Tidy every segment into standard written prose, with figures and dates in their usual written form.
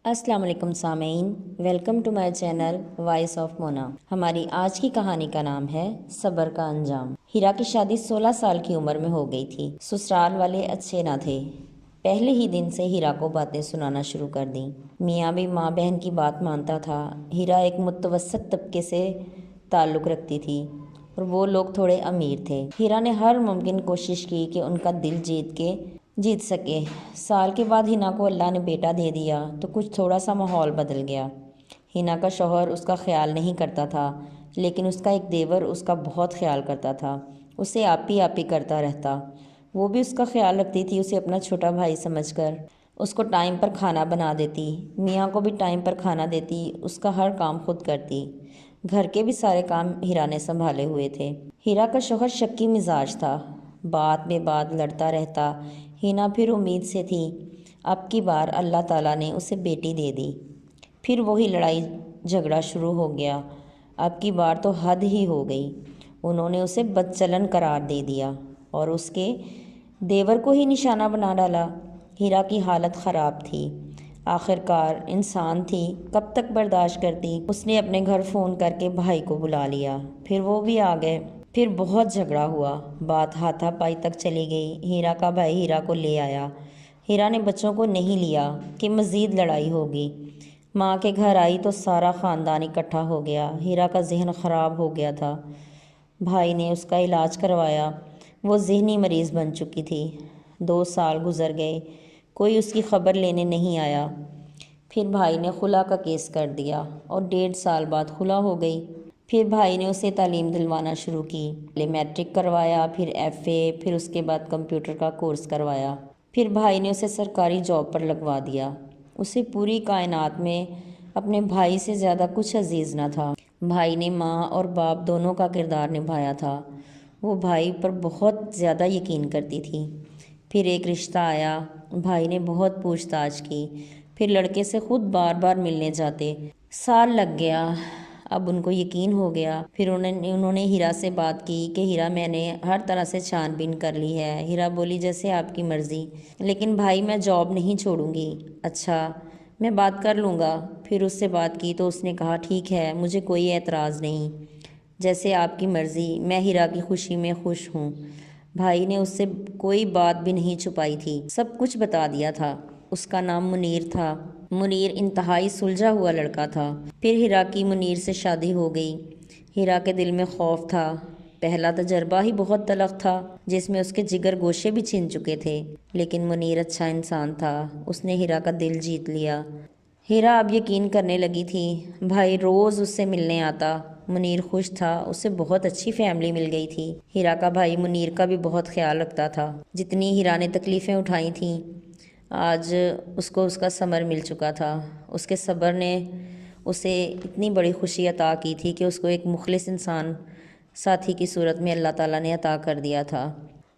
السلام علیکم سامعین، welcome to my channel voice of Mona. ہماری آج کی کہانی کا نام ہے صبر کا انجام۔ ہیرا کی شادی 16 سال کی عمر میں ہو گئی تھی۔ سسرال والے اچھے نہ تھے۔ پہلے ہی دن سے ہیرا کو باتیں سنانا شروع کر دیں۔ میاں بھی ماں بہن کی بات مانتا تھا۔ ہیرا ایک متوسط طبقے سے تعلق رکھتی تھی اور وہ لوگ تھوڑے امیر تھے۔ ہیرا نے ہر ممکن کوشش کی کہ ان کا دل جیت سکے۔ سال کے بعد ہینا کو اللہ نے بیٹا دے دیا تو کچھ تھوڑا سا ماحول بدل گیا۔ ہینا کا شوہر اس کا خیال نہیں کرتا تھا، لیکن اس کا ایک دیور اس کا بہت خیال کرتا تھا۔ اسے آپی کرتا رہتا۔ وہ بھی اس کا خیال رکھتی تھی، اسے اپنا چھوٹا بھائی سمجھ کر اس کو ٹائم پر کھانا بنا دیتی، میاں کو بھی ٹائم پر کھانا دیتی، اس کا ہر کام خود کرتی۔ گھر کے بھی سارے کام ہیرا نے سنبھالے ہوئے تھے۔ ہیرا کا شوہر شکی مزاج تھا، بات بے بات لڑتا رہتا۔ ہینا پھر امید سے تھی۔ اب کی بار اللہ تعالیٰ نے اسے بیٹی دے دی۔ پھر وہی لڑائی جھگڑا شروع ہو گیا۔ اب کی بار تو حد ہی ہو گئی۔ انہوں نے اسے بدچلن قرار دے دیا اور اس کے دیور کو ہی نشانہ بنا ڈالا۔ ہیرا کی حالت خراب تھی۔ آخرکار انسان تھی، کب تک برداشت کرتی۔ اس نے اپنے گھر فون کر کے بھائی کو بلا لیا، پھر وہ بھی آ گئے۔ پھر بہت جھگڑا ہوا، بات ہاتھا پائی تک چلی گئی۔ ہیرا کا بھائی ہیرا کو لے آیا۔ ہیرا نے بچوں کو نہیں لیا کہ مزید لڑائی ہوگی۔ ماں کے گھر آئی تو سارا خاندان اکٹھا ہو گیا۔ ہیرا کا ذہن خراب ہو گیا تھا۔ بھائی نے اس کا علاج کروایا۔ وہ ذہنی مریض بن چکی تھی۔ 2 سال گزر گئے، کوئی اس کی خبر لینے نہیں آیا۔ پھر بھائی نے خلا کا کیس کر دیا اور 1.5 سال بعد خلا ہو گئی۔ پھر بھائی نے اسے تعلیم دلوانا شروع کی۔ پہلے میٹرک کروایا، پھر FA، پھر اس کے بعد کمپیوٹر کا کورس کروایا۔ پھر بھائی نے اسے سرکاری جاب پر لگوا دیا۔ اسے پوری کائنات میں اپنے بھائی سے زیادہ کچھ عزیز نہ تھا۔ بھائی نے ماں اور باپ دونوں کا کردار نبھایا تھا۔ وہ بھائی پر بہت زیادہ یقین کرتی تھی۔ پھر ایک رشتہ آیا، بھائی نے بہت پوچھ تاچھ کی، پھر لڑکے سے خود بار بار ملنے جاتے۔ سال لگ گیا، اب ان کو یقین ہو گیا۔ پھر انہوں نے ہیرا سے بات کی کہ ہیرا میں نے ہر طرح سے چھان بین کر لی ہے۔ ہیرا بولی جیسے آپ کی مرضی، لیکن بھائی میں جاب نہیں چھوڑوں گی۔ اچھا، میں بات کر لوں گا۔ پھر اس سے بات کی تو اس نے کہا ٹھیک ہے، مجھے کوئی اعتراض نہیں، جیسے آپ کی مرضی، میں ہیرا کی خوشی میں خوش ہوں۔ بھائی نے اس سے کوئی بات بھی نہیں چھپائی تھی، سب کچھ بتا دیا تھا۔ اس کا نام منیر تھا۔ منیر انتہائی سلجھا ہوا لڑکا تھا۔ پھر ہیرا کی منیر سے شادی ہو گئی۔ ہیرا کے دل میں خوف تھا۔ پہلا تجربہ ہی بہت تلخ تھا، جس میں اس کے جگر گوشے بھی چھن چکے تھے، لیکن منیر اچھا انسان تھا۔ اس نے ہیرا کا دل جیت لیا۔ ہیرا اب یقین کرنے لگی تھی۔ بھائی روز اس سے ملنے آتا۔ منیر خوش تھا، اسے بہت اچھی فیملی مل گئی تھی۔ ہیرا کا بھائی منیر کا بھی بہت خیال رکھتا تھا۔ جتنی ہیرا نے تکلیفیں اٹھائی تھیں، آج اس کو اس کا ثمر مل چکا تھا۔ اس کے صبر نے اسے اتنی بڑی خوشی عطا کی تھی کہ اس کو ایک مخلص انسان ساتھی کی صورت میں اللہ تعالیٰ نے عطا کر دیا تھا۔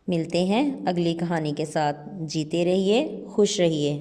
ملتے ہیں اگلی کہانی کے ساتھ۔ جیتے رہیے، خوش رہیے۔